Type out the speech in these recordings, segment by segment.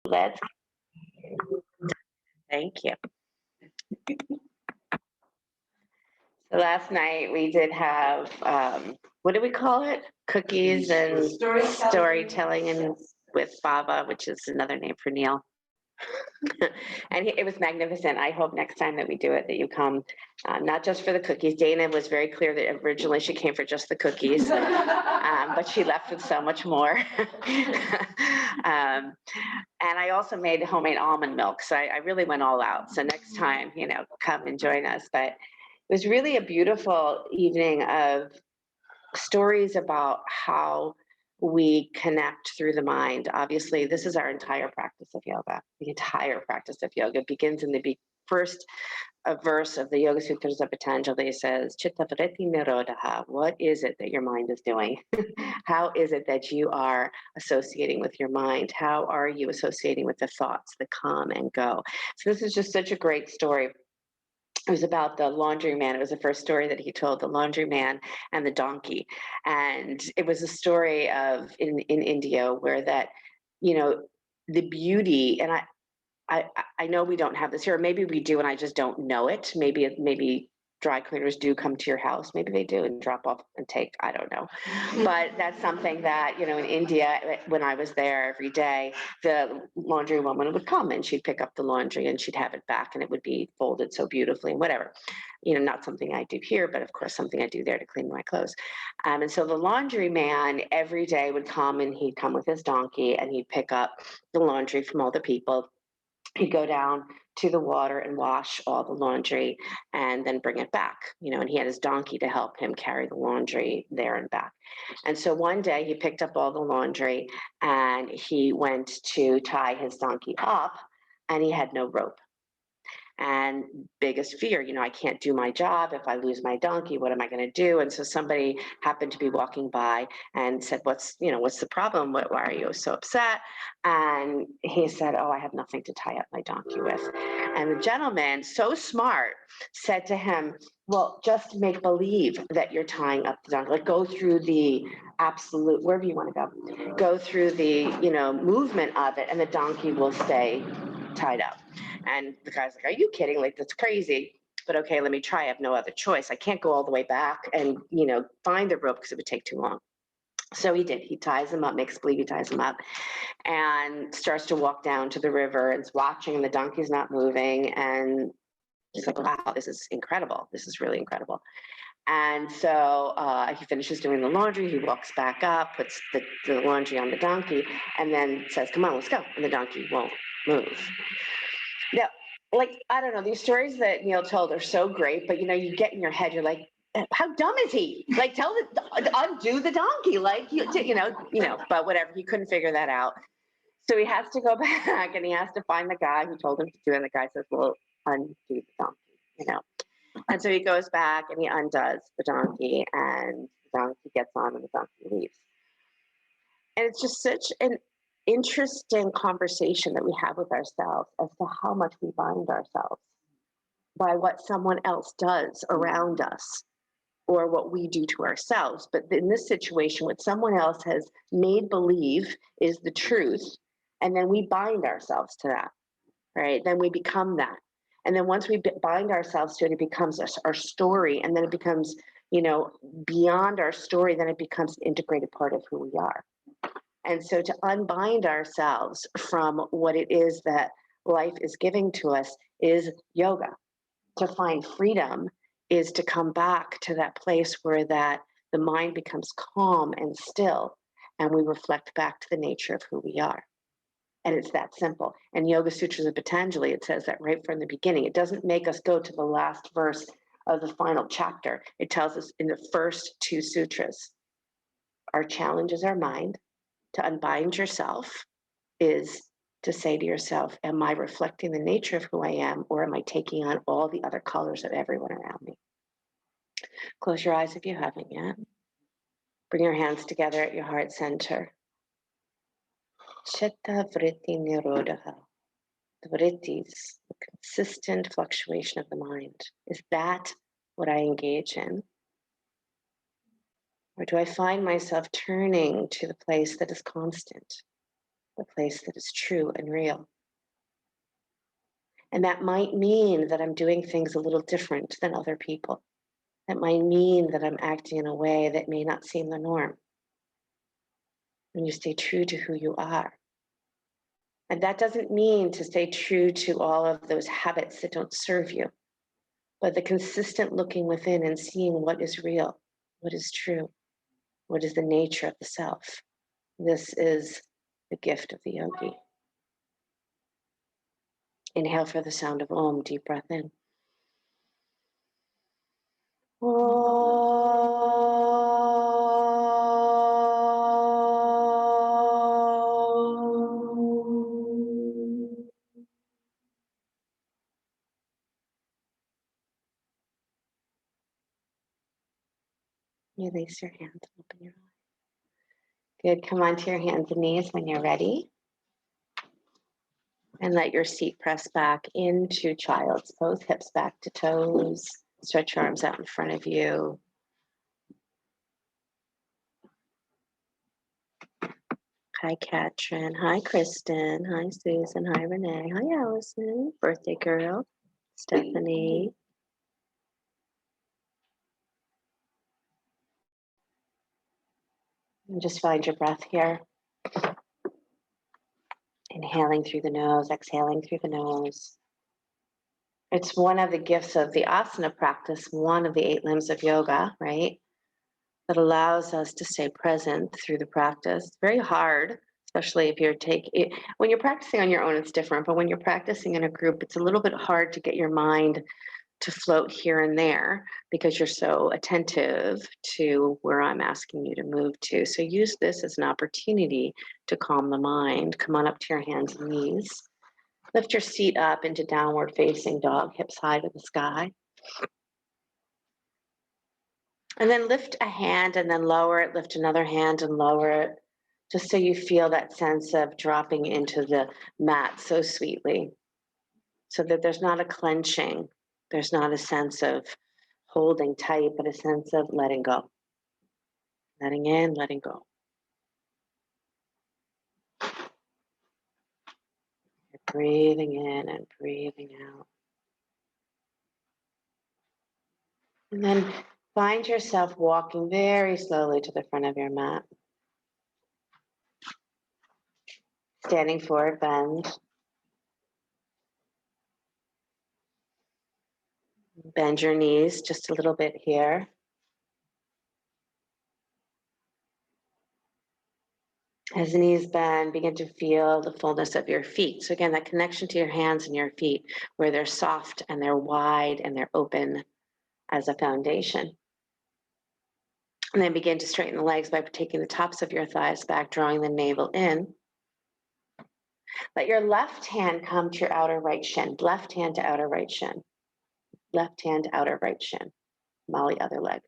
Let's thank you. So last night we did have what do we call it? Cookies and storytelling and with Baba, which is another name for Neil. And it was magnificent. I hope next time that we do it that you come, not just for the cookies. Dana was very clear that originally she came for just the cookies, but she left with so much more. And I also made homemade almond milk, so I really went all out. So next time, come and join us. But it was really a beautiful evening of stories about how we connect through the mind. Obviously, this is our entire practice of yoga. The entire practice of yoga begins in the first verse of the Yoga Sutras of Patanjali. Says, Chitta vritti nirodha. What is it that your mind is doing? How is it that you are associating with your mind? How are you associating with the thoughts that come and go? So this is just such a great story. It was about the laundryman. It was the first story that he told, the laundryman and the donkey. And it was a story of in India where that, the beauty, and I know we don't have this here, or maybe we do and I just don't know it. Maybe dry cleaners do come to your house. Maybe they do and drop off and take, I don't know. But that's something that, in India, when I was there every day, the laundry woman would come and she'd pick up the laundry and she'd have it back and it would be folded so beautifully and whatever. Not something I do here, but of course something I do there to clean my clothes. And so the laundry man every day would come and he'd come with his donkey and he'd pick up the laundry from all the people. He'd go down to the water and wash all the laundry and then bring it back, and he had his donkey to help him carry the laundry there and back. And so one day he picked up all the laundry and he went to tie his donkey up and he had no rope. And biggest fear, I can't do my job. If I lose my donkey, what am I going to do? And so somebody happened to be walking by and said, what's the problem? Why are you so upset? And he said, oh, I have nothing to tie up my donkey with. And the gentleman, so smart, said to him, well, just make believe that you're tying up the donkey. Like go through the absolute, wherever you want to go through the, movement of it and the donkey will stay tied up. And the guy's like, are you kidding? Like, that's crazy. But okay, let me try. I have no other choice. I can't go all the way back and, find the rope because it would take too long. So he did. He ties him up, makes believe he ties him up, and starts to walk down to the river and is watching, and the donkey's not moving. And he's like, wow, this is incredible. This is really incredible. And so he finishes doing the laundry. He walks back up, puts the laundry on the donkey, and then says, come on, let's go. And the donkey won't move. Now, I don't know, these stories that Neil told are so great, but you get in your head, you're like, how dumb is he? Like, undo the donkey, but whatever, he couldn't figure that out. So he has to go back and he has to find the guy who told him to do it. And the guy says, well, undo the donkey, And so he goes back and he undoes the donkey and the donkey gets on and the donkey leaves. And it's just such an interesting conversation that we have with ourselves as to how much we bind ourselves by what someone else does around us or what we do to ourselves. But in this situation, what someone else has made believe is the truth, and then we bind ourselves to that, right? Then we become that. And then once we bind ourselves to it, it becomes our story, and then it becomes, beyond our story, then it becomes an integrated part of who we are. And so to unbind ourselves from what it is that life is giving to us is yoga. To find freedom is to come back to that place where that the mind becomes calm and still, and we reflect back to the nature of who we are. And it's that simple. And Yoga Sutras of Patanjali, it says that right from the beginning. It doesn't make us go to the last verse of the final chapter. It tells us in the first two sutras, our challenge is our mind. To unbind yourself is to say to yourself, am I reflecting the nature of who I am, or am I taking on all the other colors of everyone around me? Close your eyes if you haven't yet. Bring your hands together at your heart center. Chitta vritti nirodha. The vrittis, the consistent fluctuation of the mind. Is that what I engage in? Or do I find myself turning to the place that is constant, the place that is true and real. And that might mean that I'm doing things a little different than other people. That might mean that I'm acting in a way that may not seem the norm. When you stay true to who you are. And that doesn't mean to stay true to all of those habits that don't serve you, but the consistent looking within and seeing what is real, what is true, what is the nature of the self. This is the gift of the yogi. Inhale for the sound of Om, deep breath in. Release your hands and open your eyes. Good. Come onto your hands and knees when you're ready. And let your seat press back into child's pose, hips back to toes. Stretch your arms out in front of you. Hi, Katrin. Hi, Kristen. Hi, Susan. Hi, Renee. Hi, Allison. Birthday girl. Stephanie. And just find your breath here. Inhaling through the nose, exhaling through the nose. It's one of the gifts of the asana practice, one of the 8 limbs of yoga, right? That allows us to stay present through the practice. It's very hard, especially if you're when you're practicing on your own, it's different, but when you're practicing in a group, it's a little bit hard to get your mind to float here and there because you're so attentive to where I'm asking you to move to. So use this as an opportunity to calm the mind. Come on up to your hands and knees. Lift your seat up into downward facing dog, hips high to the sky. And then lift a hand and then lower it, lift another hand and lower it, just so you feel that sense of dropping into the mat so sweetly, so that there's not a clenching, there's not a sense of holding tight, but a sense of letting go. Letting in, letting go. You're breathing in and breathing out. And then find yourself walking very slowly to the front of your mat. Standing forward bend. Bend your knees just a little bit here. As the knees bend, begin to feel the fullness of your feet. So again, that connection to your hands and your feet, where they're soft and they're wide and they're open as a foundation. And then begin to straighten the legs by taking the tops of your thighs back, drawing the navel in. Let your left hand come to your outer right shin. Left hand to outer right shin. Left hand to outer right shin. Molly, other leg.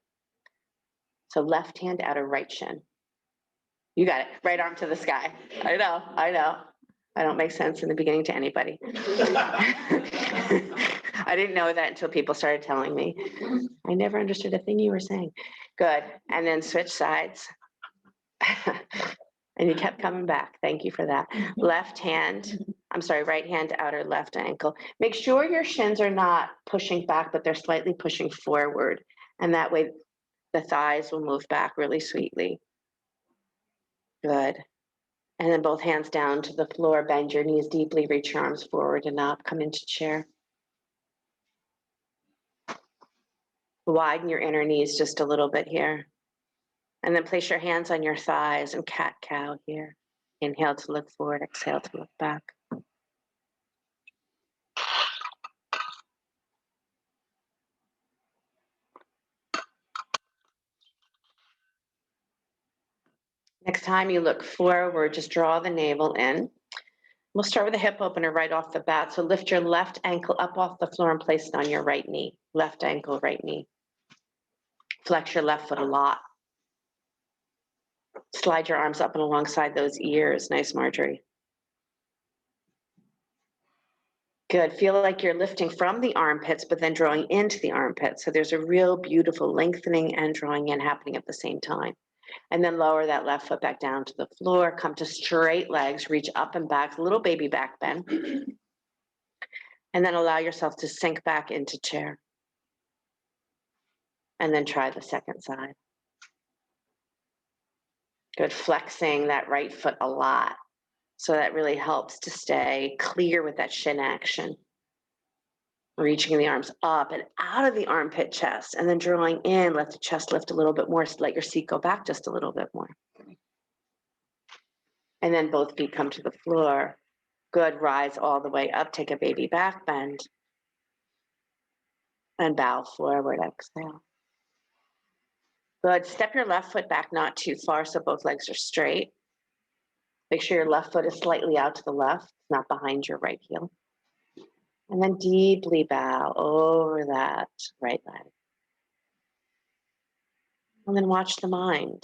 So left hand to outer right shin. You got it. Right arm to the sky. I know. I don't make sense in the beginning to anybody. I didn't know that until people started telling me. I never understood a thing you were saying. Good. And then switch sides. And you kept coming back. Thank you for that. Right hand to outer left ankle. Make sure your shins are not pushing back, but they're slightly pushing forward. And that way the thighs will move back really sweetly. Good. And then both hands down to the floor, bend your knees deeply, reach your arms forward and up, come into chair. Widen your inner knees just a little bit here. And then place your hands on your thighs and cat-cow here. Inhale to look forward, exhale to look back. Next time you look forward, just draw the navel in. We'll start with a hip opener right off the bat. So lift your left ankle up off the floor and place it on your right knee. Left ankle, right knee. Flex your left foot a lot. Slide your arms up and alongside those ears. Nice, Marjorie. Good. Feel like you're lifting from the armpits, but then drawing into the armpits. So there's a real beautiful lengthening and drawing in happening at the same time. And then lower that left foot back down to the floor. Come to straight legs, reach up and back, little baby back bend. And then allow yourself to sink back into chair. And then try the second side. Good, flexing that right foot a lot. So that really helps to stay clear with that shin action. Reaching the arms up and out of the armpit chest, and then drawing in, let the chest lift a little bit more, so let your seat go back just a little bit more. And then both feet come to the floor. Good, rise all the way up, take a baby back bend. And bow forward, exhale. Good, step your left foot back not too far so both legs are straight. Make sure your left foot is slightly out to the left, not behind your right heel. And then deeply bow over that right leg. And then watch the mind,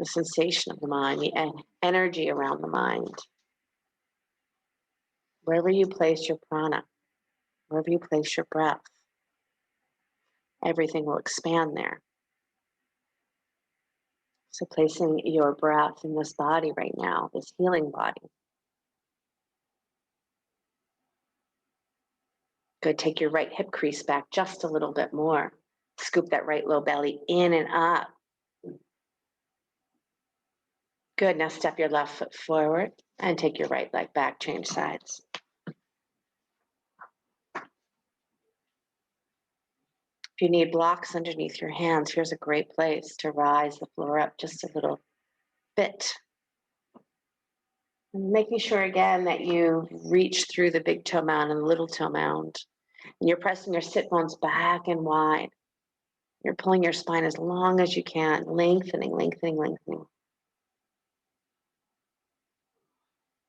the sensation of the mind, the energy around the mind. Wherever you place your prana, wherever you place your breath, everything will expand there. So placing your breath in this body right now, this healing body. Good, take your right hip crease back just a little bit more. Scoop that right low belly in and up. Good, now step your left foot forward and take your right leg back, change sides. If you need blocks underneath your hands, here's a great place to rise the floor up just a little bit. And making sure again that you reach through the big toe mound and the little toe mound. And you're pressing your sit bones back and wide. You're pulling your spine as long as you can, lengthening, lengthening, lengthening.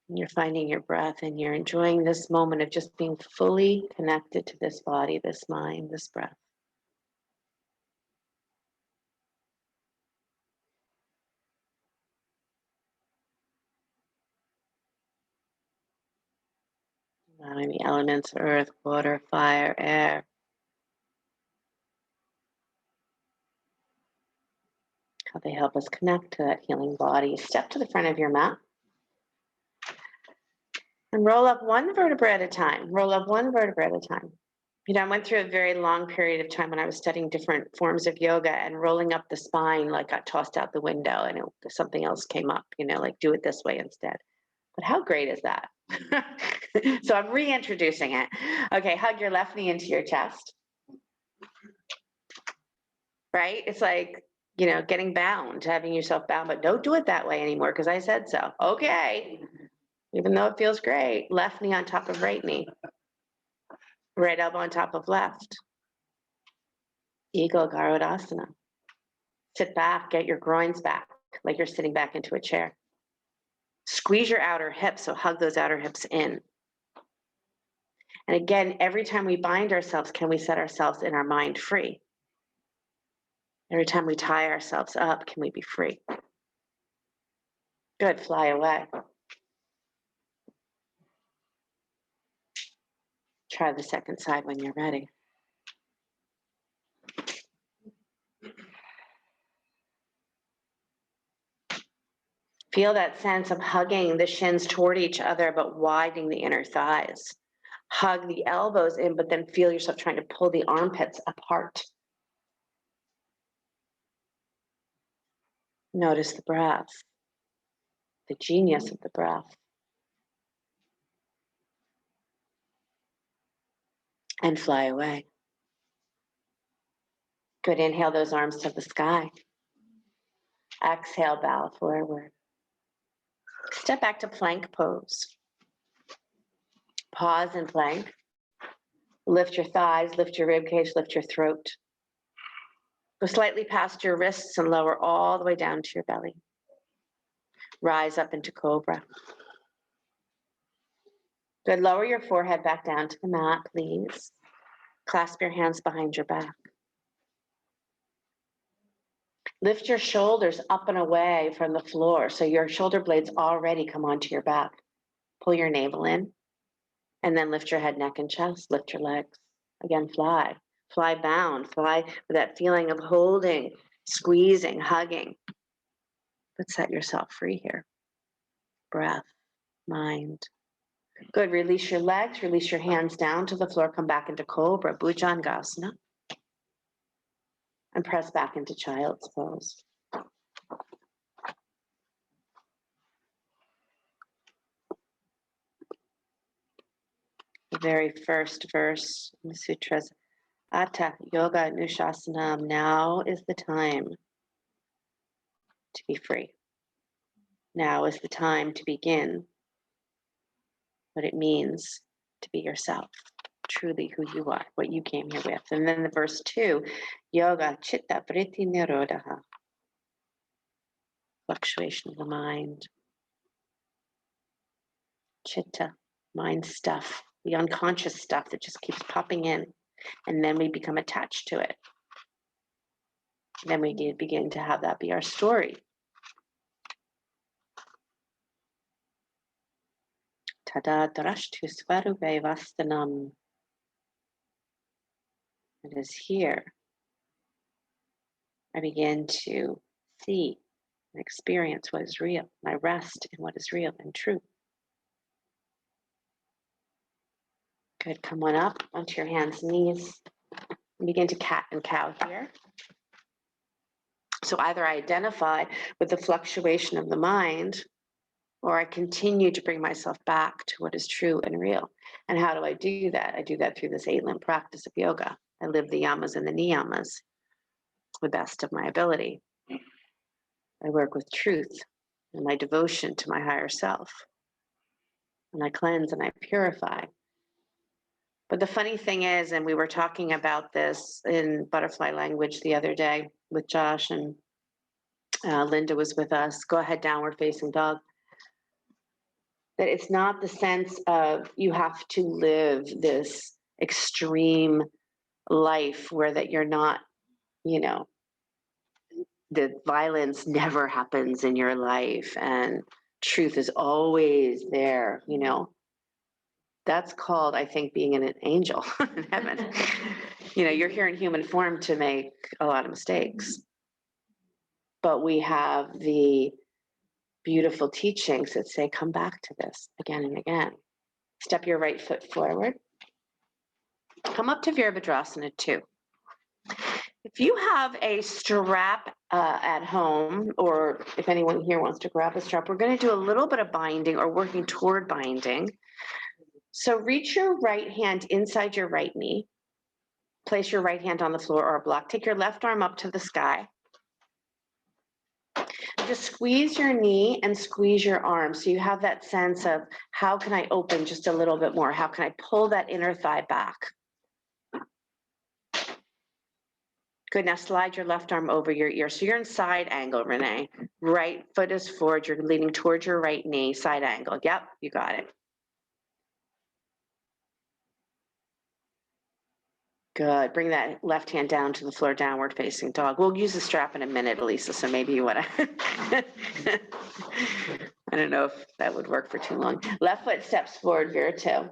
And you're finding your breath and you're enjoying this moment of just being fully connected to this body, this mind, this breath. Allowing the elements, earth, water, fire, air, how they help us connect to that healing body. Step to the front of your mat. And roll up one vertebra at a time. Roll up one vertebra at a time. You know, I went through a very long period of time when I was studying different forms of yoga, and rolling up the spine like got tossed out the window and something else came up, you know, like do it this way instead. But how great is that? So I'm reintroducing it. Okay, hug your left knee into your chest. Right? It's like, you know, getting bound, having yourself bound, but don't do it that way anymore because I said so. Okay. Even though it feels great. Left knee on top of right knee. Right elbow on top of left. Eagle Garudasana. Sit back, get your groins back, like you're sitting back into a chair. Squeeze your outer hips, so hug those outer hips in. And again, every time we bind ourselves, can we set ourselves in our mind free? Every time we tie ourselves up, can we be free? Good, fly away. Try the second side when you're ready. Feel that sense of hugging the shins toward each other, but widening the inner thighs. Hug the elbows in, but then feel yourself trying to pull the armpits apart. Notice the breath, the genius of the breath. And fly away. Good, inhale those arms to the sky. Exhale, bow forward. Step back to plank pose. Pause in plank. Lift your thighs, lift your rib cage, lift your throat. Go slightly past your wrists and lower all the way down to your belly. Rise up into cobra. Good, lower your forehead back down to the mat, please. Clasp your hands behind your back. Lift your shoulders up and away from the floor so your shoulder blades already come onto your back. Pull your navel in, and then lift your head, neck, and chest. Lift your legs. Again, fly. Fly bound. Fly with that feeling of holding squeezing, hugging, but set yourself free here. Breath, mind. Good, release your legs, release your hands down to the floor, come back into Cobra, Bhujangasana, and press back into Child's Pose. The very first verse in the sutras, Atta Yoga Nushasanam, now is the time to be free. Now is the time to begin what it means to be yourself, truly who you are, what you came here with. And then the verse 2, Yoga Chitta Vritti Nirodha, fluctuation of the mind. Chitta, mind stuff, the unconscious stuff that just keeps popping in, and then we become attached to it. Then we begin to have that be our story. Tada drashtu svaruve vastanam. It is here I begin to see and experience what is real, and I rest in what is real and true. Good, come on up onto your hands and knees, and begin to cat and cow here. So either I identify with the fluctuation of the mind, or I continue to bring myself back to what is true and real. And how do I do that? I do that through this 8-limb practice of yoga. I live the yamas and the niyamas to the best of my ability. I work with truth and my devotion to my higher self. And I cleanse and I purify. But the funny thing is, and we were talking about this in butterfly language the other day with Josh, and Linda was with us. Go ahead, downward facing dog. That it's not the sense of you have to live this extreme life where that you're not, the violence never happens in your life and truth is always there, That's called, I think, being an angel in heaven. You're here in human form to make a lot of mistakes. But we have the beautiful teachings that say, come back to this again and again. Step your right foot forward. Come up to Virabhadrasana 2. If you have a strap at home, or if anyone here wants to grab a strap, we're going to do a little bit of binding or working toward binding. So reach your right hand inside your right knee. Place your right hand on the floor or a block. Take your left arm up to the sky. Just squeeze your knee and squeeze your arm. So you have that sense of, how can I open just a little bit more? How can I pull that inner thigh back? Good, now slide your left arm over your ear. So you're in side angle, Renee. Right foot is forward, you're leaning towards your right knee, side angle. Yep, you got it. Good, bring that left hand down to the floor, downward facing dog. We'll use the strap in a minute, Elisa, so maybe you wanna. I don't know if that would work for too long. Left foot steps forward, Vira 2.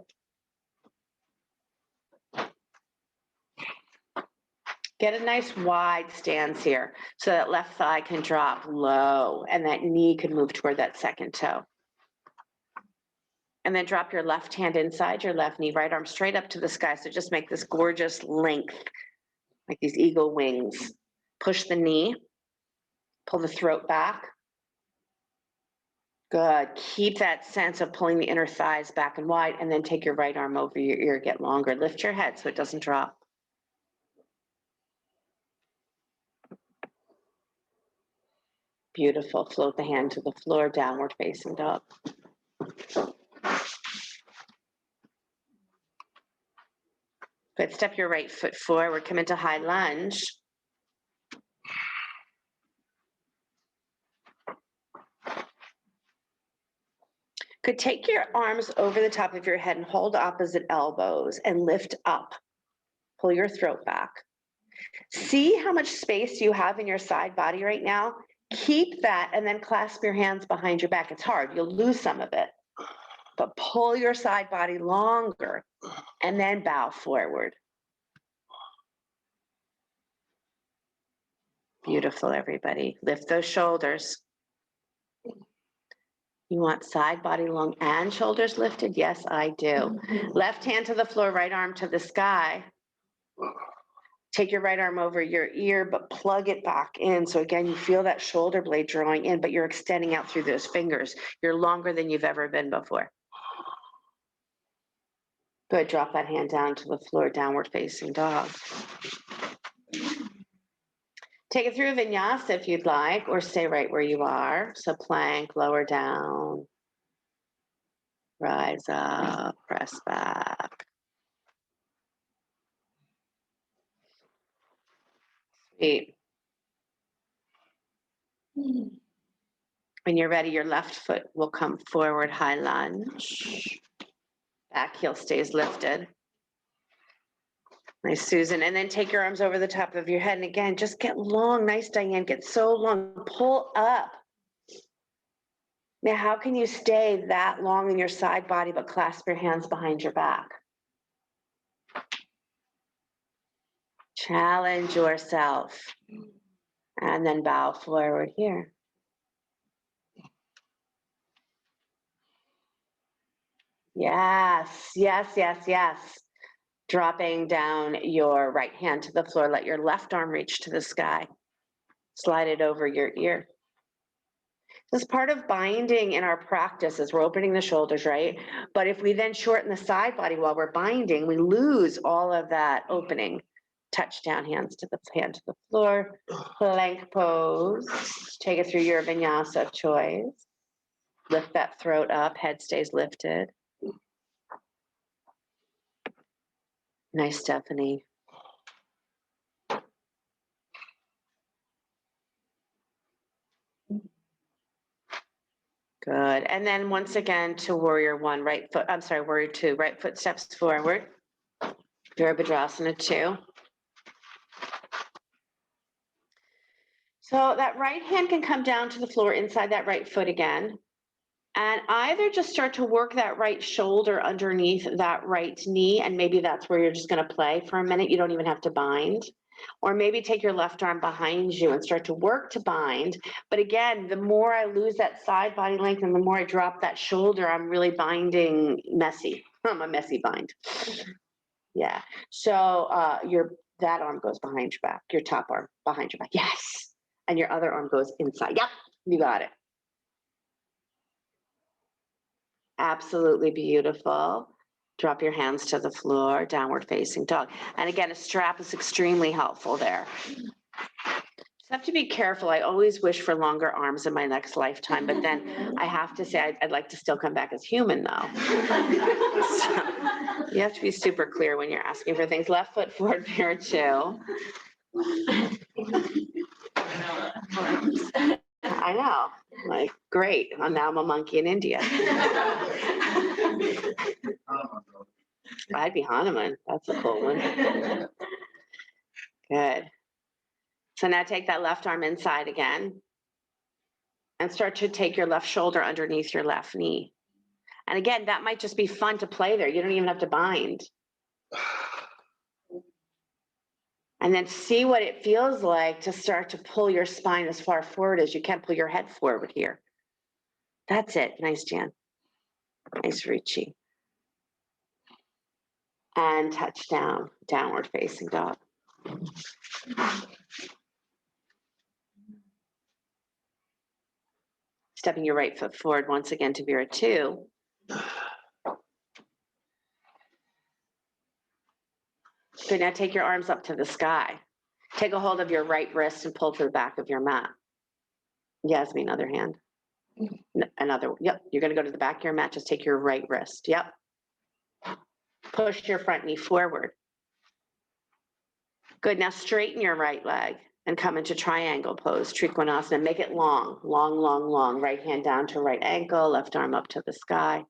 Get a nice wide stance here so that left thigh can drop low and that knee can move toward that second toe. And then drop your left hand inside your left knee, right arm straight up to the sky. So just make this gorgeous length, like these eagle wings. Push the knee, pull the throat back. Good, keep that sense of pulling the inner thighs back and wide, and then take your right arm over your ear, get longer. Lift your head so it doesn't drop. Beautiful, float the hand to the floor, downward facing dog. Good, step your right foot forward, come into high lunge. Good, take your arms over the top of your head and hold opposite elbows and lift up. Pull your throat back. See how much space you have in your side body right now? Keep that and then clasp your hands behind your back. It's hard, you'll lose some of it. But pull your side body longer and then bow forward. Beautiful, everybody. Lift those shoulders. You want side body long and shoulders lifted? Yes, I do. Left hand to the floor, right arm to the sky. Take your right arm over your ear, but plug it back in. So again, you feel that shoulder blade drawing in, but you're extending out through those fingers. You're longer than you've ever been before. Good, drop that hand down to the floor, downward facing dog. Take it through vinyasa if you'd like, or stay right where you are. So plank, lower down, rise up, press back. Sweet. When you're ready, your left foot will come forward, high lunge. Back heel stays lifted. Nice, Susan. And then take your arms over the top of your head. And again, just get long. Nice, Diane. Get so long. Pull up. Now, how can you stay that long in your side body, but clasp your hands behind your back? Challenge yourself. And then bow forward here. Yes, yes, yes, yes. Dropping down your right hand to the floor. Let your left arm reach to the sky. Slide it over your ear. This is part of binding in our practice as we're opening the shoulders, right? But if we then shorten the side body while we're binding, we lose all of that opening. Touch down, hand to the floor. Plank pose. Take it through your vinyasa of choice. Lift that throat up, head stays lifted. Nice, Stephanie. Good. And then once again to warrior one, warrior two, right foot steps forward. Virabhadrasana 2. So that right hand can come down to the floor inside that right foot again. And either just start to work that right shoulder underneath that right knee, and maybe that's where you're just going to play for a minute. You don't even have to bind. Or maybe take your left arm behind you and start to work to bind. But again, the more I lose that side body length and the more I drop that shoulder, I'm really binding messy. I'm a messy bind. Yeah. So that arm goes behind your back, your top arm behind your back. Yes. And your other arm goes inside. Yep. You got it. Absolutely beautiful. Drop your hands to the floor, downward facing dog. And again, a strap is extremely helpful there. Just have to be careful. I always wish for longer arms in my next lifetime, but then I have to say I'd like to still come back as human though. So, you have to be super clear when you're asking for things. Left foot forward, pair 2. I know, like, great. Now I'm a monkey in India. I'd be Hanuman. That's a cool one. Good. So now take that left arm inside again and start to take your left shoulder underneath your left knee. And again, that might just be fun to play there. You don't even have to bind. And then see what it feels like to start to pull your spine as far forward as you can. Pull your head forward here. That's it. Nice, Jan. Nice, Richie. And touch down, downward facing dog. Stepping your right foot forward once again to Vira 2. Good, now take your arms up to the sky. Take a hold of your right wrist and pull to the back of your mat. Yasmin, other hand. Another, yep, you're gonna go to the back of your mat, just take your right wrist, yep. Push your front knee forward. Good, now straighten your right leg and come into triangle pose, Trikonasana. Make it long, long, long, long. Right hand down to right ankle, left arm up to the sky.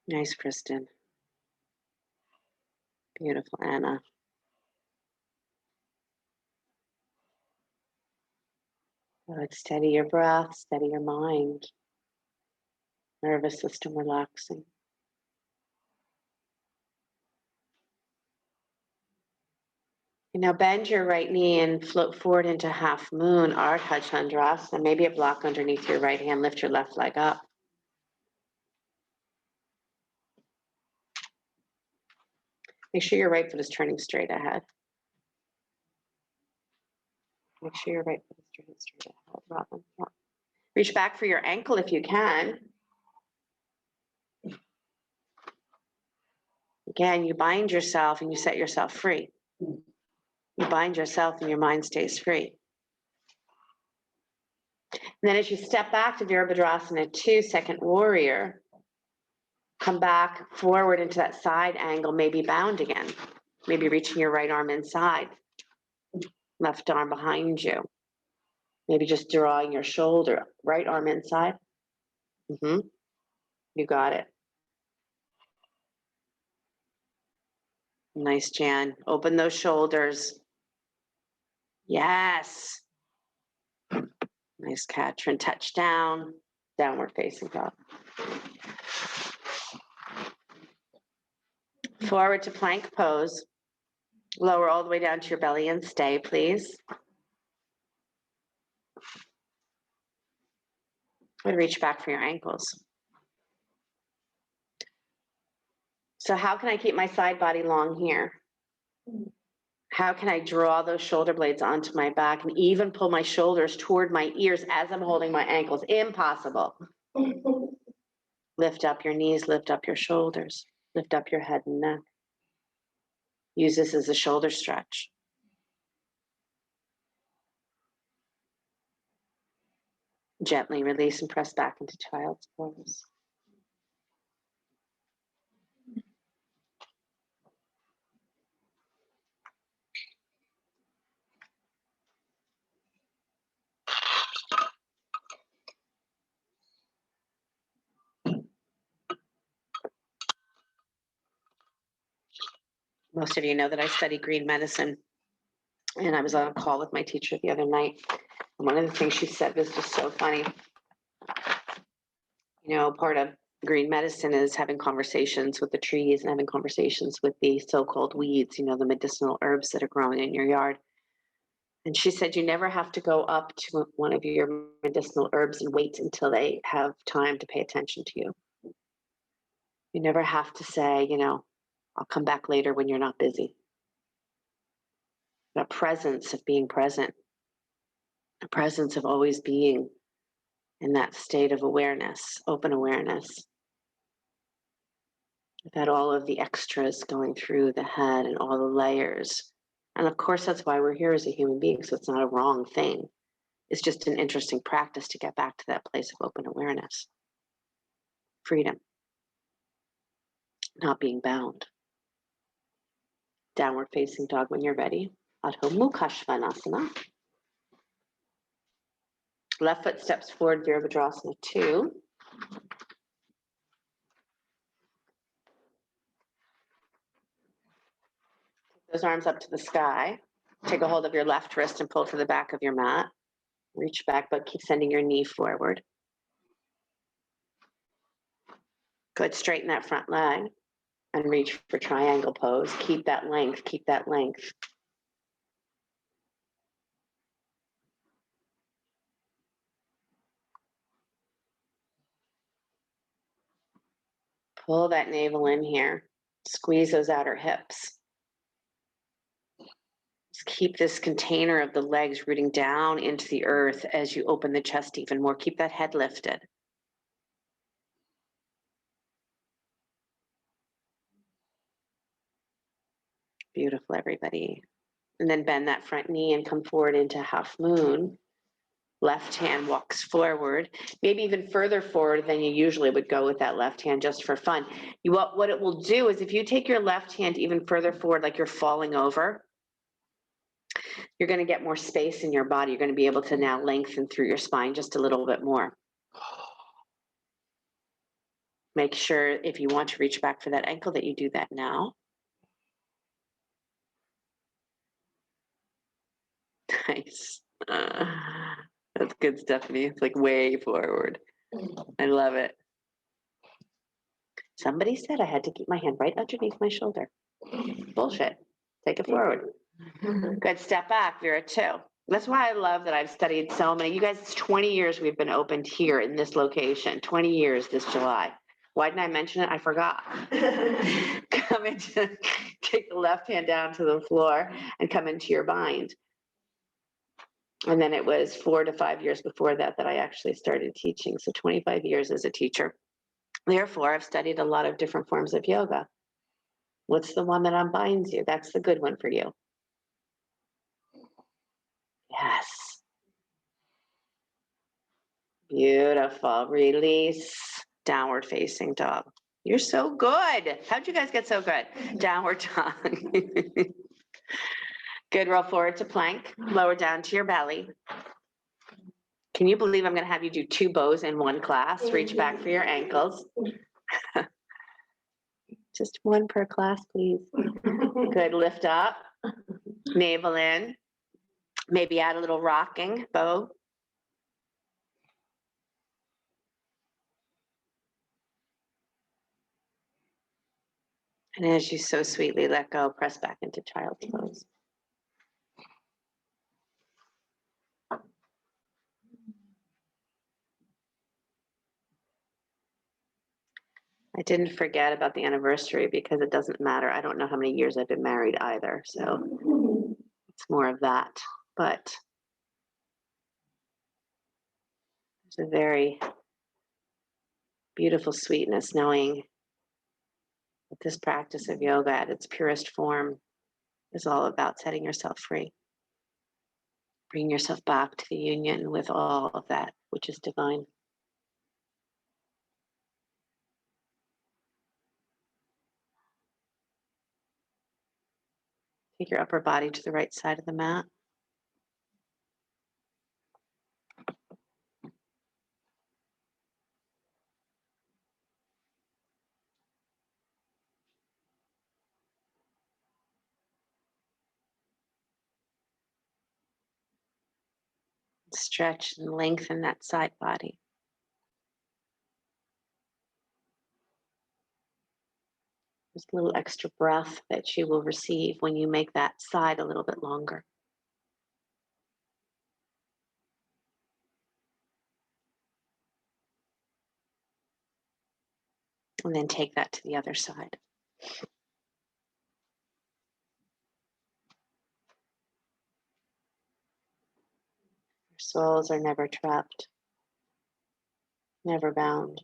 Nice, Kristen. Beautiful, Anna. Good, steady your breath, steady your mind. Nervous system relaxing. Now bend your right knee and float forward into half moon, Ardha Chandrasana. Maybe a block underneath your right hand. Lift your left leg up. Make sure your right foot is turning straight ahead. Make sure your right foot is turning straight ahead, Robin. Yeah. Reach back for your ankle if you can. Again, you bind yourself and you set yourself free. You bind yourself and your mind stays free. And then as you step back to Virabhadrasana 2, second warrior, come back forward into that side angle, maybe bound again. Maybe reaching your right arm inside, left arm behind you. Maybe just drawing your shoulder, right arm inside. You got it. Nice, Jan. Open those shoulders. Yes. Nice, Katrin. Touch down. Downward facing dog. Forward to plank pose. Lower all the way down to your belly and stay, please. And reach back for your ankles. So how can I keep my side body long here? How can I draw those shoulder blades onto my back and even pull my shoulders toward my ears as I'm holding my ankles? Impossible. Lift up your knees, lift up your shoulders, lift up your head and neck. Use this as a shoulder stretch. Gently release and press back into child's pose. Most of you know that I study green medicine, and I was on a call with my teacher the other night. And one of the things she said was just so funny. You know, part of green medicine is having conversations with the trees and having conversations with the so-called weeds, you know, the medicinal herbs that are growing in your yard. And she said, you never have to go up to one of your medicinal herbs and wait until they have time to pay attention to you. You never have to say, you know, I'll come back later when you're not busy. The presence of being present, the presence of always being in that state of awareness, open awareness, without all of the extras going through the head and all the layers. And of course, that's why we're here as a human being, so it's not a wrong thing. It's just an interesting practice to get back to that place of open awareness, freedom, not being bound. Downward facing dog when you're ready. Adho Mukha Svanasana. Left foot steps forward, Virabhadrasana 2. Those arms up to the sky. Take a hold of your left wrist and pull to the back of your mat. Reach back, but keep sending your knee forward. Good, straighten that front leg and reach for triangle pose. Keep that length, keep that length. Pull that navel in here. Squeeze those outer hips. Just keep this container of the legs rooting down into the earth as you open the chest even more. Keep that head lifted. Beautiful, everybody. And then bend that front knee and come forward into half moon. Left hand walks forward, maybe even further forward than you usually would go with that left hand, just for fun. What it will do is if you take your left hand even further forward, like you're falling over, you're going to get more space in your body. You're going to be able to now lengthen through your spine just a little bit more. Make sure if you want to reach back for that ankle that you do that now. Nice. That's good, Stephanie. It's like way forward. I love it. Somebody said I had to keep my hand right underneath my shoulder. Bullshit. Take it forward. Good. Step back, Vera, too. That's why I love that I've studied so many. You guys, it's 20 years we've been opened here in this location, 20 years this July. Why didn't I mention it? I forgot. Come into, take the left hand down to the floor and come into your bind. And then it was 4 to 5 years before that that I actually started teaching. So 25 years as a teacher. Therefore, I've studied a lot of different forms of yoga. What's the one that unbinds you? That's the good one for you. Yes. Beautiful. Release. Downward facing dog. You're so good. How'd you guys get so good? Downward dog. Good. Roll forward to plank. Lower down to your belly. Can you believe I'm going to have you do 2 bows in one class? Reach back for your ankles. Just 1 per class, please. Good. Lift up. Navel in. Maybe add a little rocking bow. And as you so sweetly let go, press back into child's pose. I didn't forget about the anniversary because it doesn't matter. I don't know how many years I've been married either. So it's more of that. But there's a very beautiful sweetness knowing that this practice of yoga at its purest form is all about setting yourself free. Bring yourself back to the union with all of that which is divine. Take your upper body to the right side of the mat. Stretch and lengthen that side body. There's a little extra breath that you will receive when you make that side a little bit longer. And then take that to the other side. Your souls are never trapped, never bound.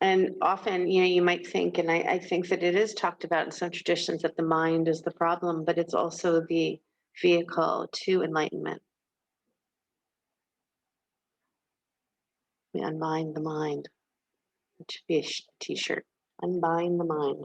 And often, you might think, and I think that it is talked about in some traditions that the mind is the problem, but it's also the vehicle to enlightenment. We unbind the mind. It should be a t-shirt. Unbind the mind.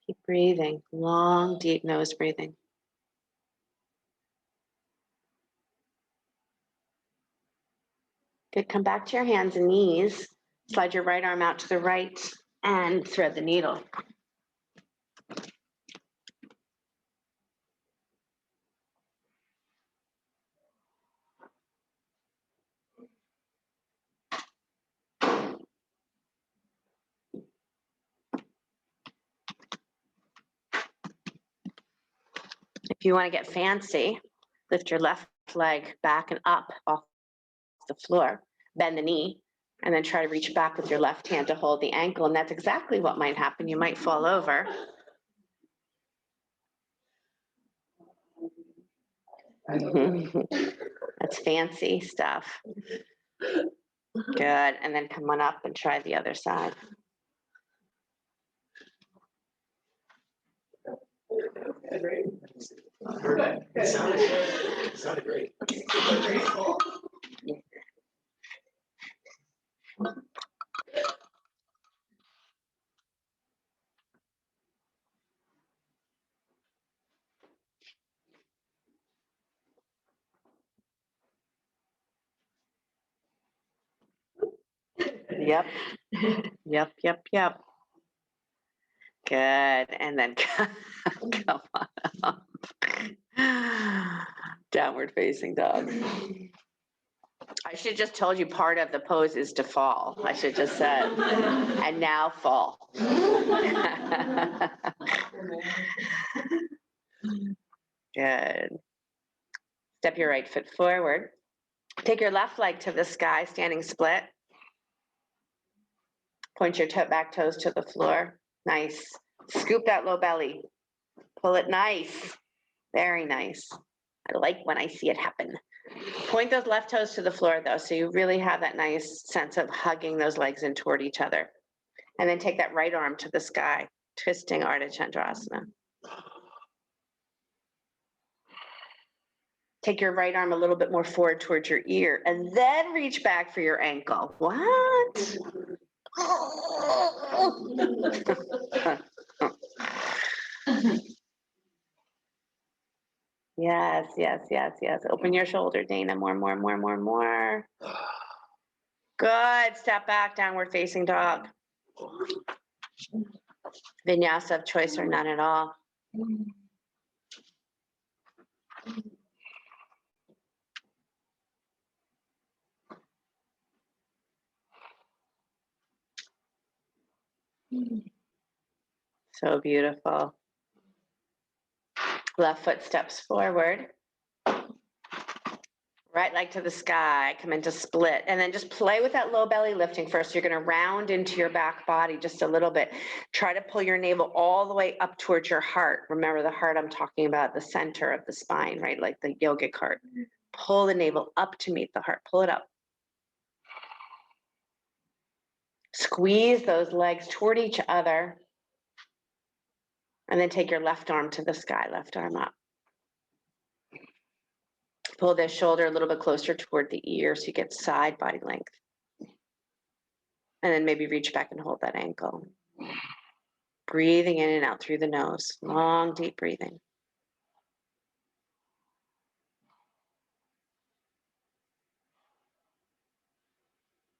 Keep breathing. Long, deep nose breathing. Good. Come back to your hands and knees. Slide your right arm out to the right and thread the needle. If you want to get fancy, lift your left leg back and up off the floor, bend the knee, and then try to reach back with your left hand to hold the ankle. And that's exactly what might happen. You might fall over. That's fancy stuff. Good. And then come on up and try the other side. Great. It sounded great. Yep. Yep. Good. And then come on up. Downward facing dog. I should just told you part of the pose is to fall. I should just said, and now fall. Good. Step your right foot forward. Take your left leg to the sky, standing split. Point your back toes to the floor. Nice. Scoop that low belly. Pull it nice. Very nice. I like when I see it happen. Point those left toes to the floor though, so you really have that nice sense of hugging those legs in toward each other. And then take that right arm to the sky, twisting Ardha Chandrasana. Take your right arm a little bit more forward towards your ear, and then reach back for your ankle. What? Yes, yes, yes, yes. Open your shoulder, Dana. More. Good. Step back, downward facing dog. Vinyasa of choice or none at all. So beautiful. Left foot steps forward. Right leg to the sky, come into split, and then just play with that low belly lifting first. You're gonna round into your back body just a little bit. Try to pull your navel all the way up towards your heart. Remember the heart I'm talking about, the center of the spine, right? Like the yogic heart. Pull the navel up to meet the heart, pull it up. Squeeze those legs toward each other. And then take your left arm to the sky, left arm up. Pull this shoulder a little bit closer toward the ear so you get side body length. And then maybe reach back and hold that ankle. Breathing in and out through the nose. Long, deep breathing.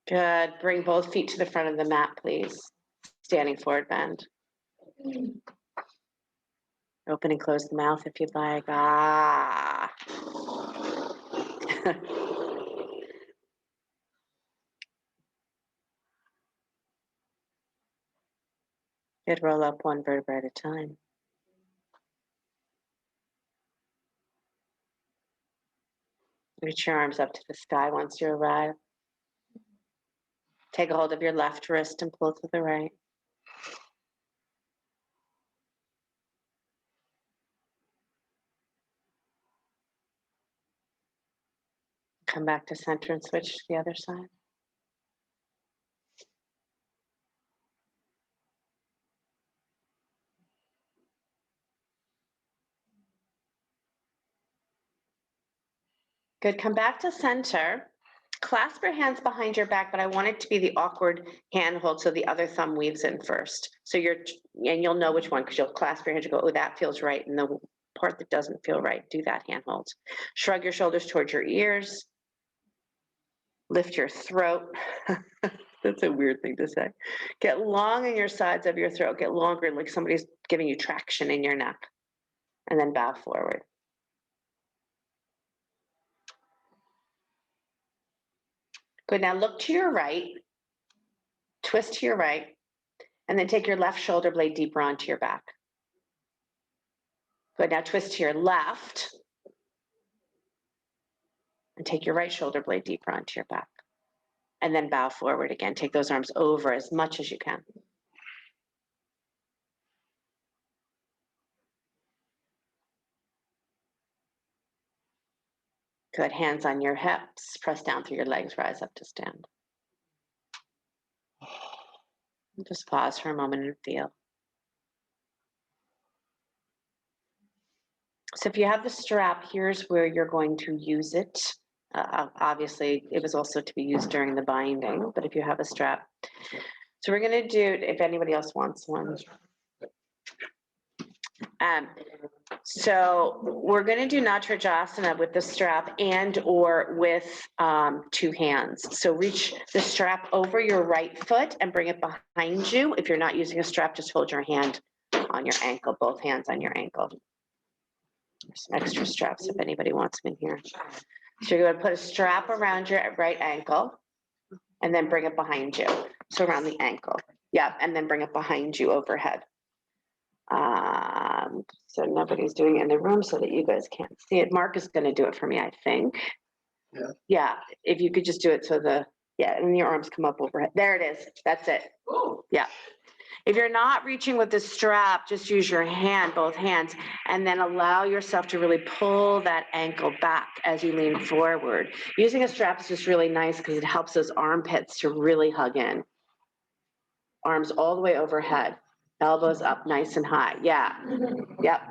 Good. Bring both feet to the front of the mat, please. Standing forward bend. Open and close the mouth if you'd like. Ah. Good. Roll up one vertebra at a time. Reach your arms up to the sky once you arrive. Take a hold of your left wrist and pull to the right. Come back to center and switch to the other side. Good. Come back to center. Clasp your hands behind your back, but I want it to be the awkward hand hold so the other thumb weaves in first. So and you'll know which one because you'll clasp your hands and go, oh, that feels right. And the part that doesn't feel right, do that hand hold. Shrug your shoulders towards your ears. Lift your throat. That's a weird thing to say. Get long in your sides of your throat. Get longer, like somebody's giving you traction in your neck. And then bow forward. Good. Now look to your right. Twist to your right. And then take your left shoulder blade deeper onto your back. Good. Now twist to your left. And take your right shoulder blade deeper onto your back. And then bow forward again. Take those arms over as much as you can. Good. Hands on your hips. Press down through your legs. Rise up to stand. Just pause for a moment and feel. So if you have the strap, here's where you're going to use it. Obviously, it was also to be used during the binding, but if you have a strap. So we're going to do, if anybody else wants one. So we're going to do Natrajasana with the strap and or with 2 hands. So reach the strap over your right foot and bring it behind you. If you're not using a strap, just hold your hand on your ankle, both hands on your ankle. There's some extra straps if anybody wants them in here. So you're gonna put a strap around your right ankle and then bring it behind you. So around the ankle. Yeah, and then bring it behind you overhead. So nobody's doing it in the room so that you guys can't see it. Mark is gonna do it for me, I think. Yeah. Yeah, if you could just do it so and your arms come up overhead. There it is, that's it. Oh. Yeah. If you're not reaching with the strap, just use your hand, both hands, and then allow yourself to really pull that ankle back as you lean forward. Using a strap is just really nice because it helps those armpits to really hug in. Arms all the way overhead, elbows up nice and high. Yeah, yep.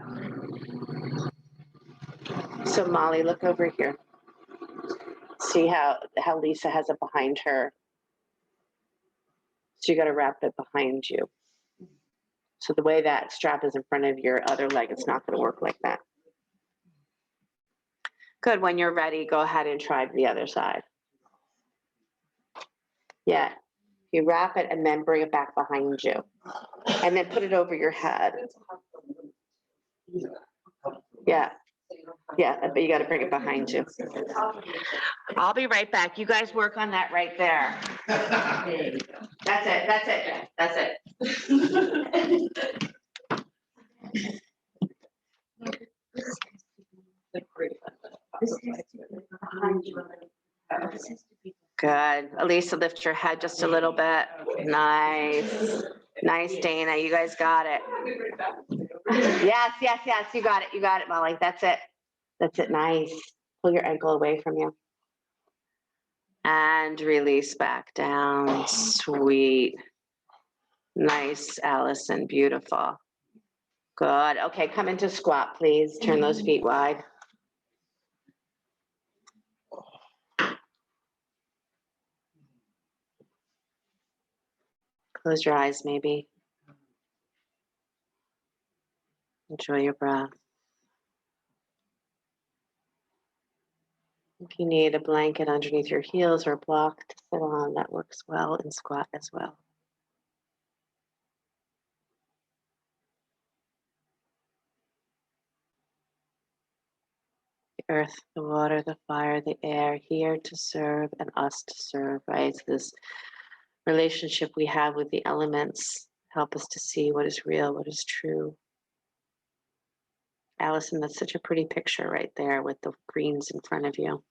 So Molly, look over here. See how Lisa has it behind her. So you got to wrap it behind you. So the way that strap is in front of your other leg, it's not going to work like that. Good. When you're ready, go ahead and try the other side. Yeah. You wrap it and then bring it back behind you. And then put it over your head. Yeah. Yeah, but you got to bring it behind you. I'll be right back. You guys work on that right there. That's it. That's it. That's it. Good. Elisa, lift your head just a little bit. Nice. Nice, Dana. You guys got it. Yes, yes, yes. You got it. You got it, Molly. That's it. That's it. Nice. Pull your ankle away from you. And release back down. Sweet. Nice, Allison. Beautiful. Good. Okay, come into squat, please. Turn those feet wide. Close your eyes, maybe. Enjoy your breath. If you need a blanket underneath your heels or a block to sit on, that works well in squat as well. The earth, the water, the fire, the air, here to serve and us to serve, right? So this relationship we have with the elements help us to see what is real, what is true. Allison, that's such a pretty picture right there with the greens in front of you.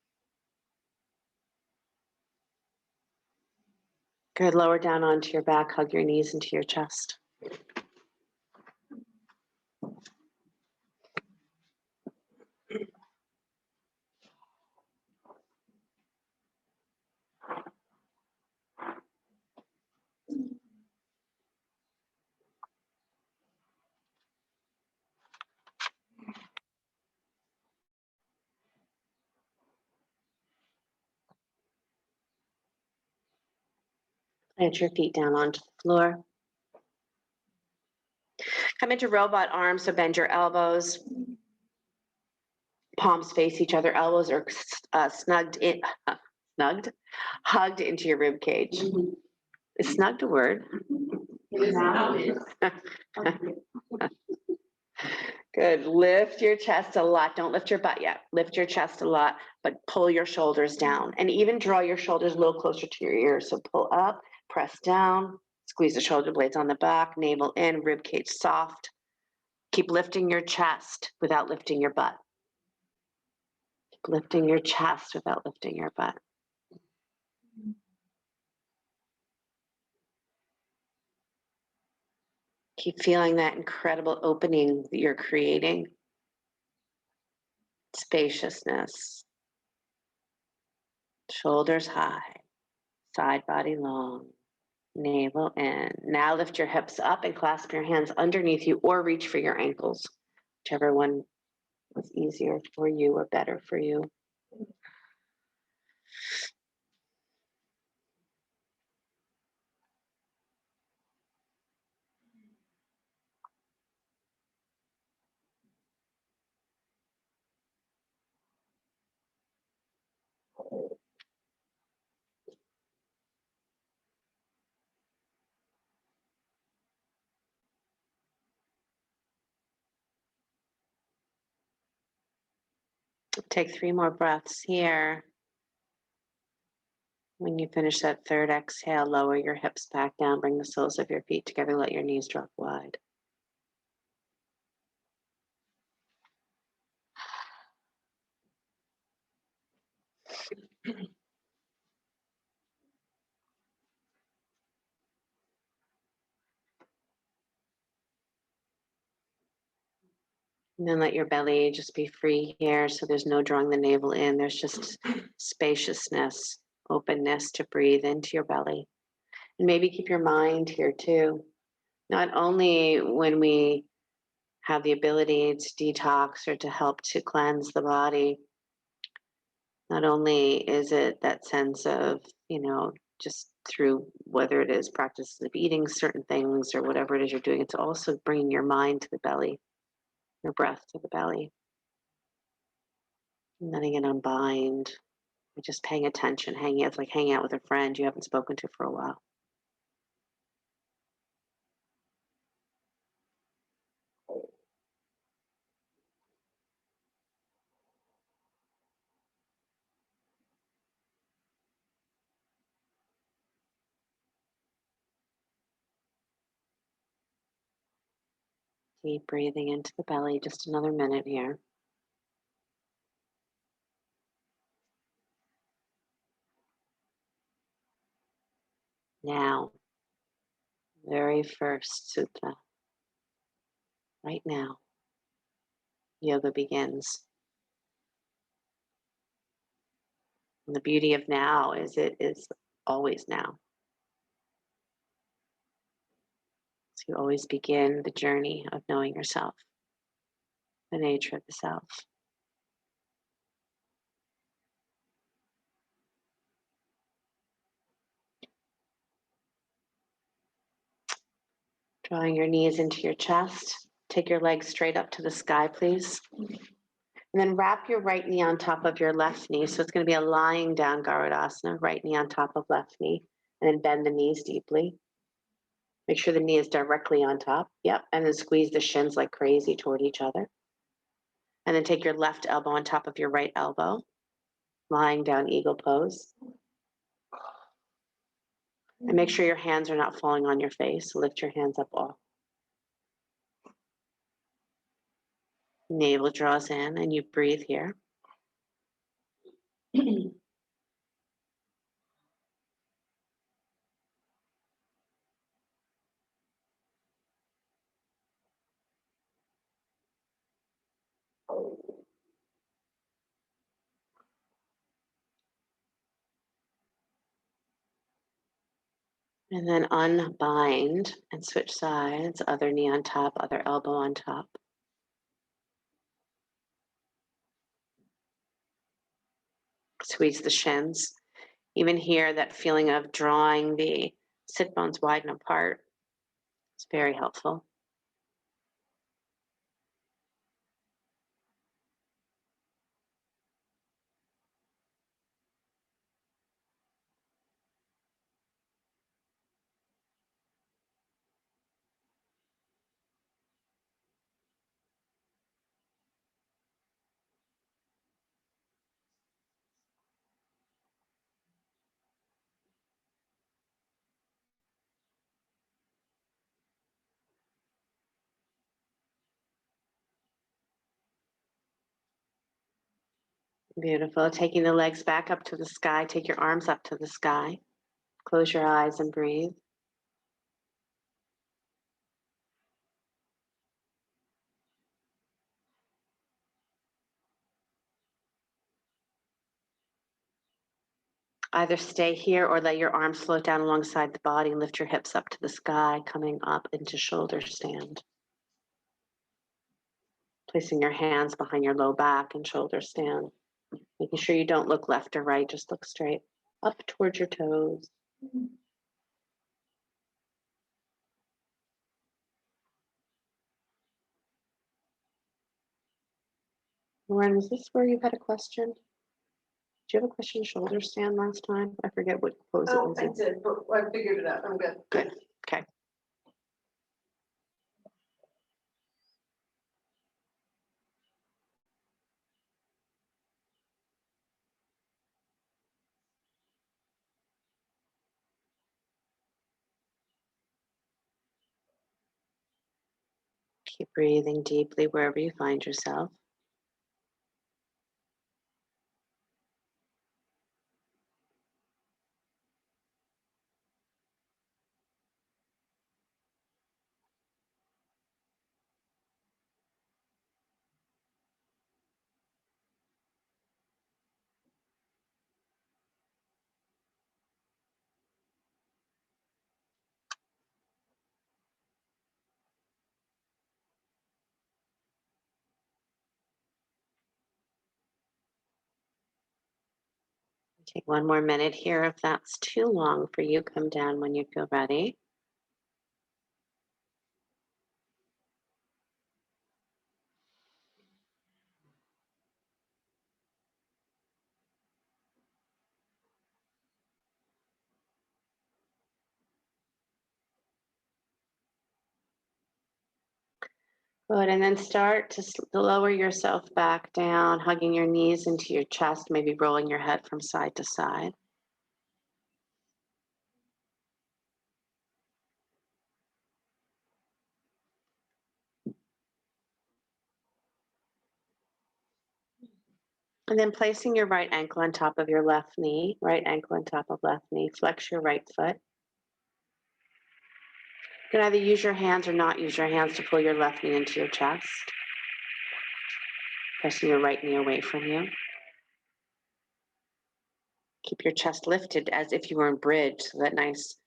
Good, lower down onto your back, hug your knees into your chest. Plant your feet down onto the floor. Come into robot arms, so bend your elbows. Palms face each other, elbows are hugged into your rib cage. Is snugged a word? Good. Lift your chest a lot. Don't lift your butt yet. Lift your chest a lot, but pull your shoulders down and even draw your shoulders a little closer to your ears. So pull up, press down, squeeze the shoulder blades on the back, navel in, rib cage soft. Keep lifting your chest without lifting your butt. Keep lifting your chest without lifting your butt. Keep feeling that incredible opening that you're creating. Spaciousness. Shoulders high, side body long, navel in. Now lift your hips up and clasp your hands underneath you or reach for your ankles, whichever one was easier for you or better for you. Take 3 more breaths here. When you finish that third exhale, lower your hips back down, bring the soles of your feet together, let your knees drop wide. And then let your belly just be free here. So there's no drawing the navel in. There's just spaciousness, openness to breathe into your belly. And maybe keep your mind here too. Not only when we have the ability to detox or to help to cleanse the body, not only is it that sense of, just through whether it is practices of eating certain things or whatever it is you're doing, it's also bringing your mind to the belly, your breath to the belly. And letting it unbind, just paying attention, it's like hanging out with a friend you haven't spoken to for a while. Keep breathing into the belly, just another minute here. Now, very first sutta, right now, yoga begins. And the beauty of now is it is always now. So you always begin the journey of knowing yourself, the nature of the self. Drawing your knees into your chest. Take your legs straight up to the sky, please. And then wrap your right knee on top of your left knee. So it's going to be a lying down Garudasana, right knee on top of left knee. And then bend the knees deeply. Make sure the knee is directly on top. Yep. And then squeeze the shins like crazy toward each other. And then take your left elbow on top of your right elbow. Lying down eagle pose. And make sure your hands are not falling on your face. So lift your hands up all. Navel draws in and you breathe here. And then unbind and switch sides. Other knee on top, other elbow on top. Squeeze the shins. Even here, that feeling of drawing the sit bones wide and apart is very helpful. Beautiful. Taking the legs back up to the sky. Take your arms up to the sky. Close your eyes and breathe. Either stay here or let your arms float down alongside the body and lift your hips up to the sky, coming up into shoulder stand. Placing your hands behind your low back and shoulder stand. Making sure you don't look left or right, just look straight up towards your toes. Lauren, was this where you had a question? Did you have a question, shoulder stand last time? I forget what pose it was. I did, but I figured it out. I'm good. Good. Okay. Keep breathing deeply wherever you find yourself. Take one more minute here. If that's too long for you, come down when you feel ready. Good, and then start to lower yourself back down, hugging your knees into your chest, maybe rolling your head from side to side. And then placing your right ankle on top of your left knee, right ankle on top of left knee, flex your right foot. You can either use your hands or not use your hands to pull your left knee into your chest, pressing your right knee away from you. Keep your chest lifted as if you were in bridge, so that nice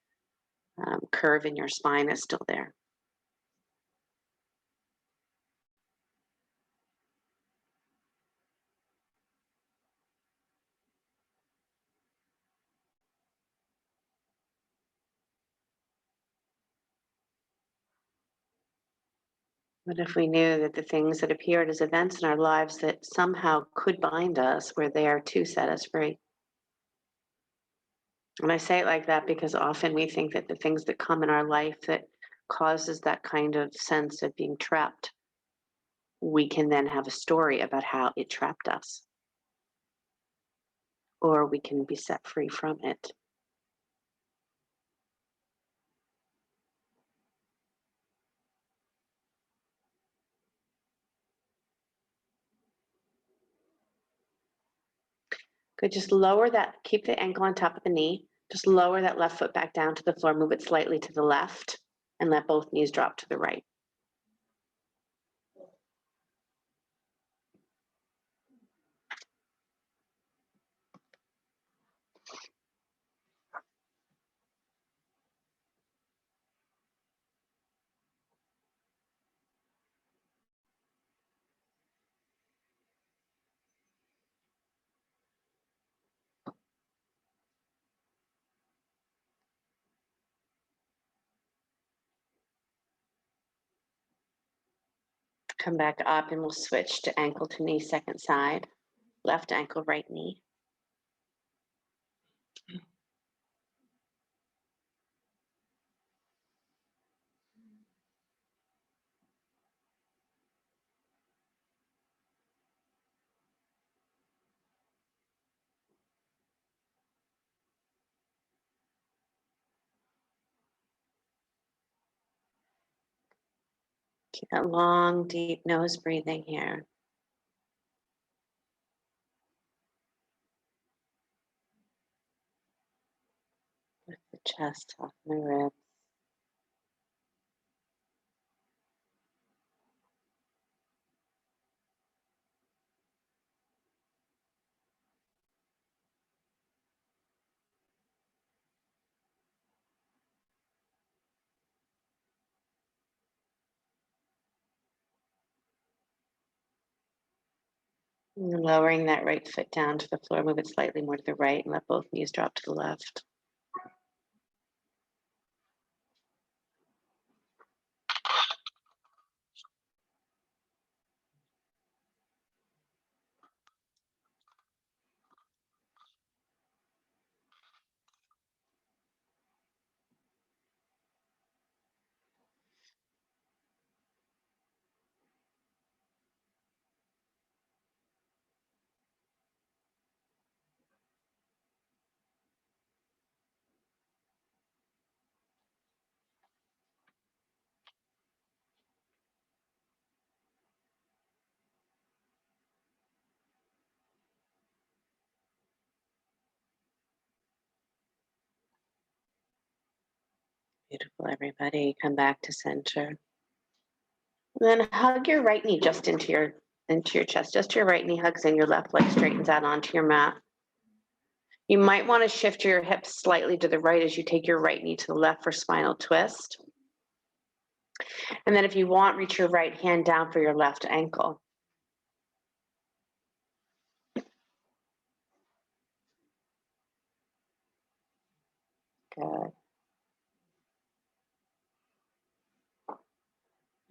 curve in your spine is still there. What if we knew that the things that appeared as events in our lives that somehow could bind us were there to set us free? And I say it like that because often we think that the things that come in our life that causes that kind of sense of being trapped, we can then have a story about how it trapped us, or we can be set free from it. Good, just lower that, keep the ankle on top of the knee, just lower that left foot back down to the floor, move it slightly to the left, and let both knees drop to the right. Come back up and we'll switch to ankle to knee, second side. Left ankle, right knee. Keep that long, deep nose breathing here. Lift the chest, soften the ribs. And lowering that right foot down to the floor, move it slightly more to the right and let both knees drop to the left. Beautiful, everybody. Come back to center. And then hug your right knee just into your chest. Just your right knee hugs in, your left leg straightens out onto your mat. You might want to shift your hips slightly to the right as you take your right knee to the left for spinal twist. And then if you want, reach your right hand down for your left ankle. Good.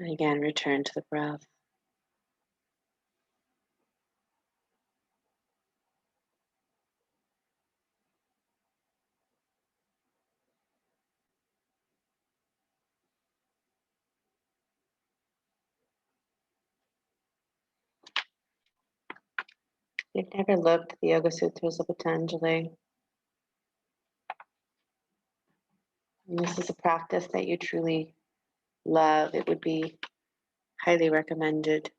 And again, return to the breath. If you've never looked at the Yoga Sutras of Patanjali, and this is a practice that you truly love, it would be highly recommended.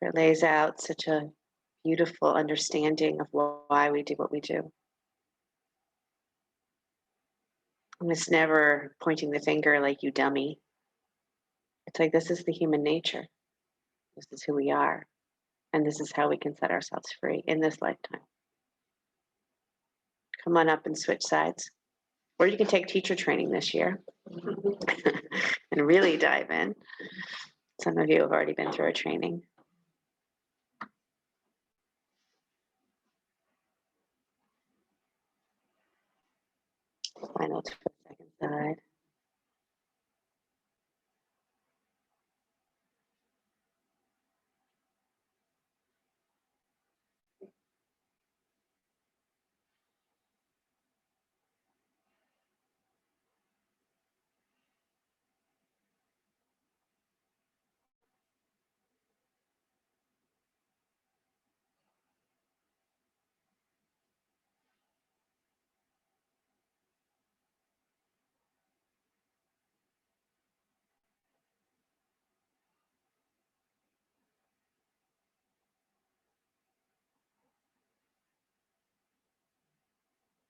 It lays out such a beautiful understanding of why we do what we do. And it's never pointing the finger like you dummy. It's like, this is the human nature. This is who we are. And this is how we can set ourselves free in this lifetime. Come on up and switch sides. Or you can take teacher training this year and really dive in. Some of you have already been through a training. Final to the second side.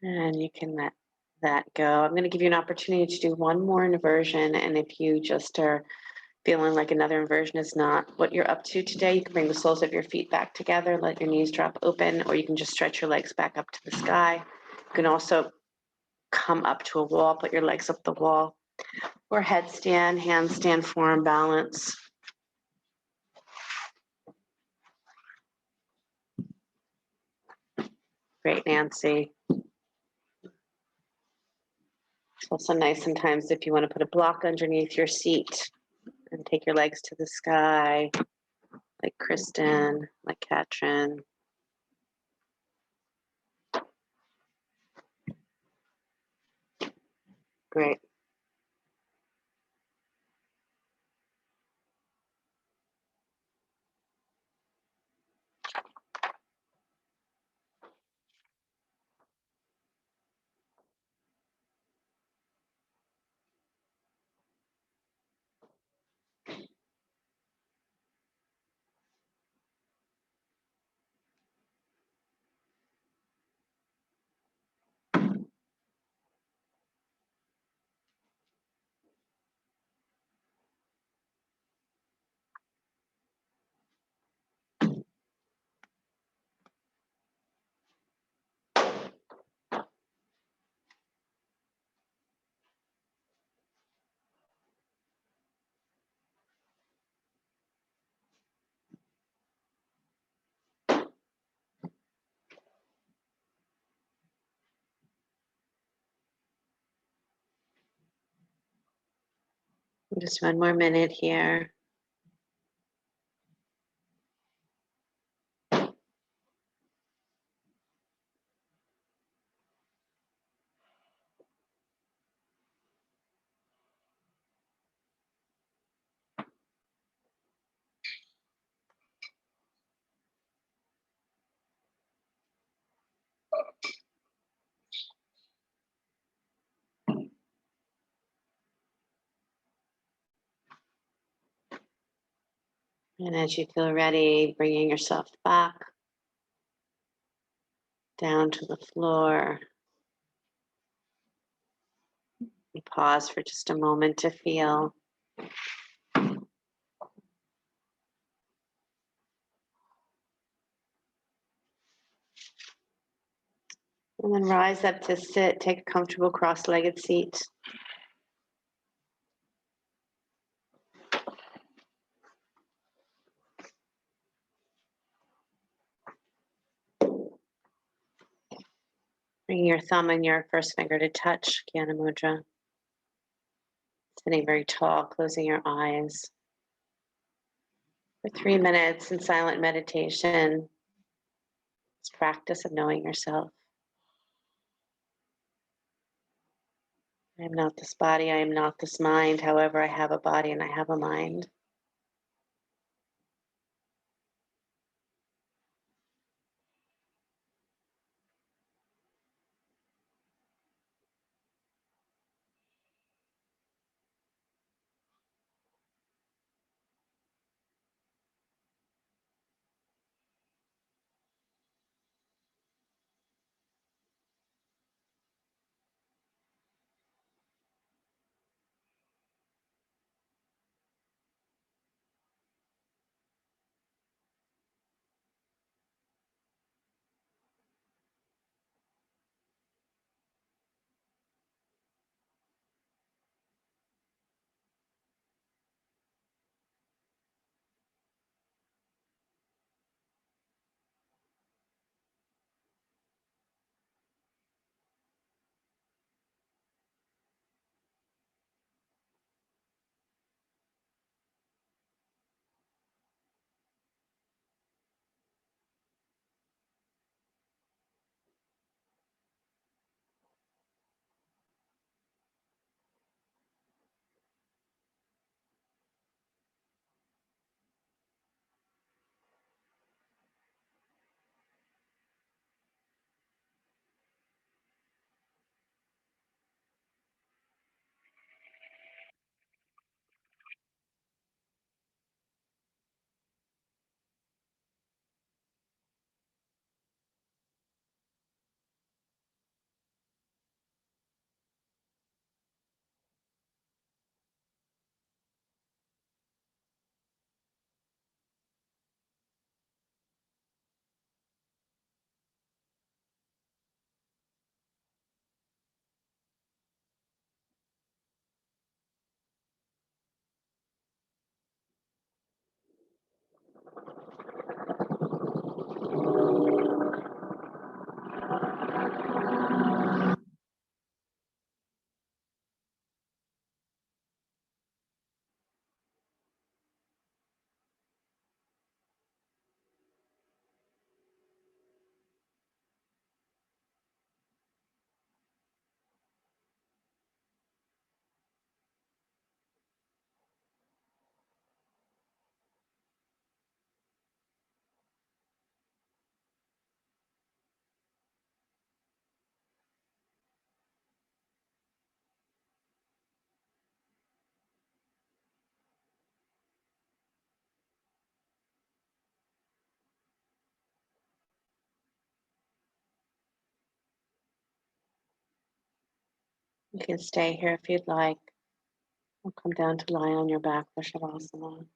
And you can let that go. I'm going to give you an opportunity to do one more inversion. And if you just are feeling like another inversion is not what you're up to today, you can bring the soles of your feet back together, let your knees drop open, or you can just stretch your legs back up to the sky. You can also come up to a wall, put your legs up the wall, or headstand, handstand, forearm balance. Great, Nancy. It's also nice sometimes if you want to put a block underneath your seat and take your legs to the sky, like Kristen, like Katrin. Great. Just one more minute here. And as you feel ready, bringing yourself back down to the floor. Pause for just a moment to feel. And then rise up to sit, take a comfortable cross-legged seat. Bring your thumb and your first finger to touch, Jnana Mudra. Sitting very tall, closing your eyes. For 3 minutes in silent meditation, this practice of knowing yourself. I am not this body, I am not this mind. However, I have a body and I have a mind. You can stay here if you'd like. Or come down to lie on your back for Shavasana.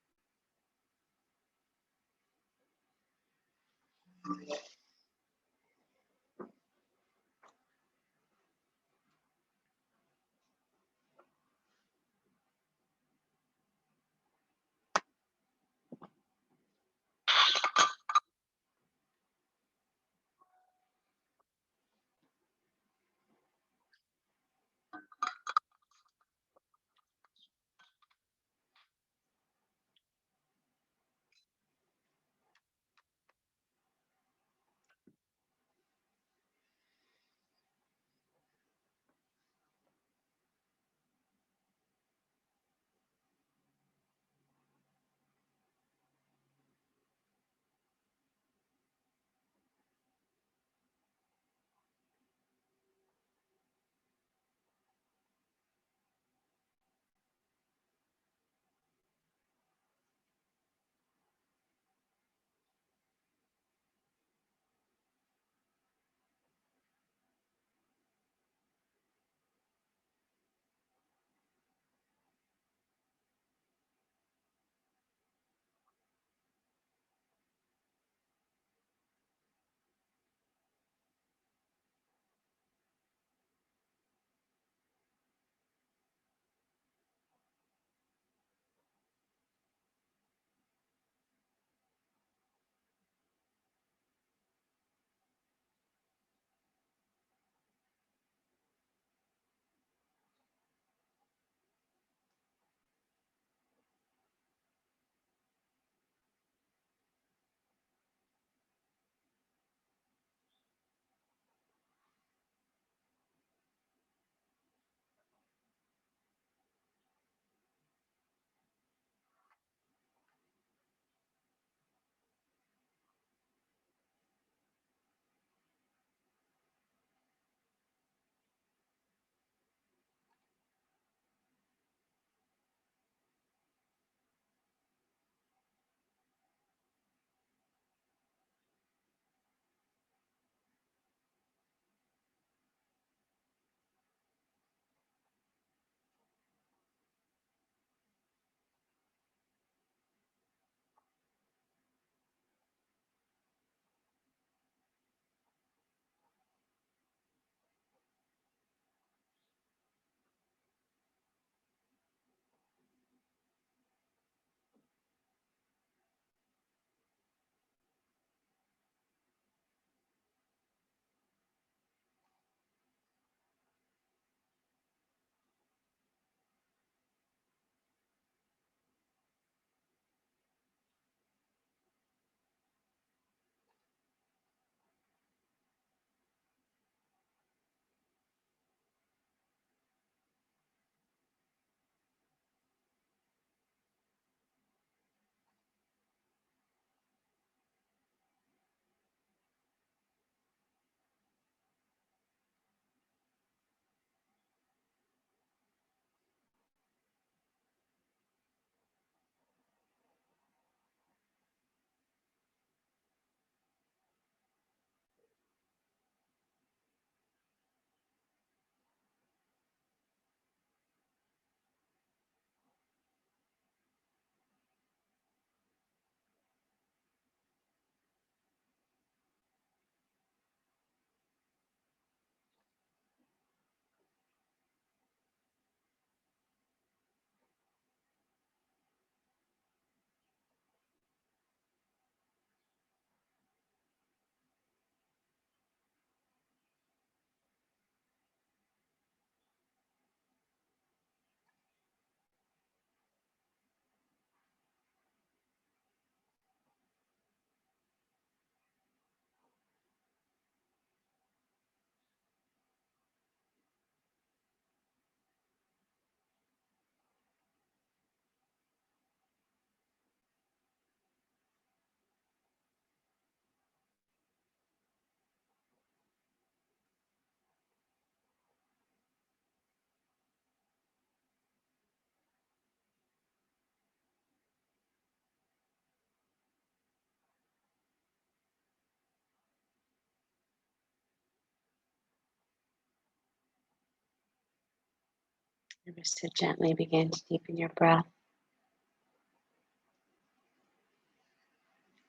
Ever so gently begin to deepen your breath.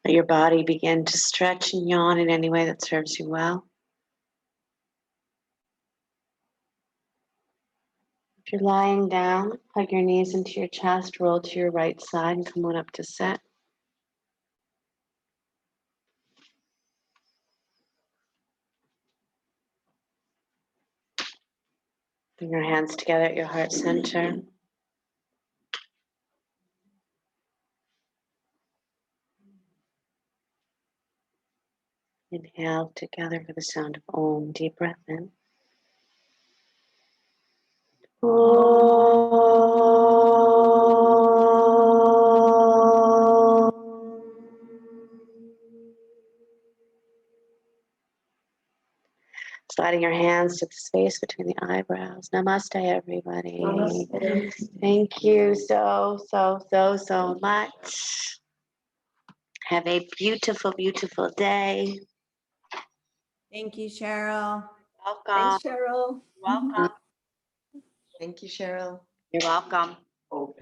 Let your body begin to stretch and yawn in any way that serves you well. If you're lying down, hug your knees into your chest, roll to your right side, and come on up to sit. Bring your hands together at your heart center. Inhale together for the sound of Om. Deep breath in. Sliding your hands to the space between the eyebrows. Namaste, everybody. Thank you so much. Have a beautiful, beautiful day. Thank you, Cheryl. Welcome. Thanks, Sheryl. Welcome. Thank you, Sheryl. You're welcome. Oh.